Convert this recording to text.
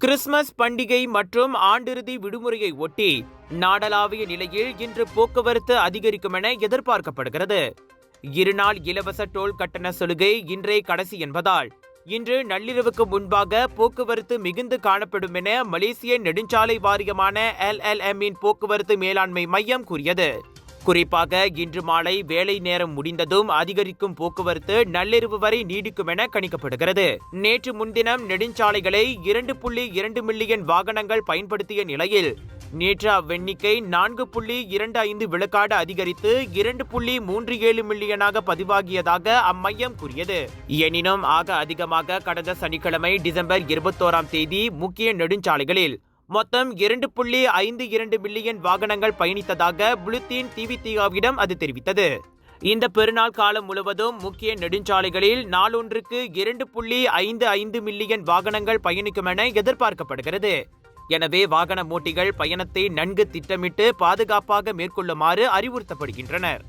Christmas பண்டிகை மற்றும் ஆண்டிறுதி விடுமுறையை ஒட்டி நாடளாவிய நிலையில் இன்று போக்குவரத்து அதிகரிக்கும் என எதிர்பார்க்கப்படுகிறது. இருநாள் இலவச டோல் கட்டண சலுகை இன்றே கடைசி என்பதால் இன்று நள்ளிரவுக்கு முன்பாக போக்குவரத்து மிகுந்து காணப்படும் என மலேசிய நெடுஞ்சாலை வாரியமான LLM-இன் போக்குவரத்து மேலாண்மை மையம் கூறியது. குறிப்பாக இன்று மாலை வேலை நேரம் முடிந்ததும் அதிகரிக்கும் போக்குவரத்து நள்ளிரவு வரை நீடிக்கும் என கணிக்கப்படுகிறது. நேற்று முன்தினம் நெடுஞ்சாலைகளை 2.2 மில்லியன் வாகனங்கள் பயன்படுத்திய நிலையில் நேற்று அவ்வெண்ணிக்கை 4.25 விழுக்காடு அதிகரித்து 2.37 மில்லியனாக பதிவாகியதாக அம்மையம் கூறியது. எனினும் ஆக அதிகமாக கடந்த சனிக்கிழமை டிசம்பர் 21ஆம் தேதி முக்கிய நெடுஞ்சாலைகளில் மொத்தம் 2.52 மில்லியன் வாகனங்கள் பயணித்ததாக புளுத்தீன் டிவிடியாவிடம் அது தெரிவித்தது. இந்த பெருநாள் காலம் முழுவதும் முக்கிய நெடுஞ்சாலைகளில் நாளொன்றுக்கு 2.55 மில்லியன் வாகனங்கள் பயணிக்கும் என எதிர்பார்க்கப்படுகிறது. எனவே வாகன ஓட்டிகள் பயணத்தை நன்கு திட்டமிட்டு பாதுகாப்பாக மேற்கொள்ளுமாறு அறிவுறுத்தப்படுகின்றனர்.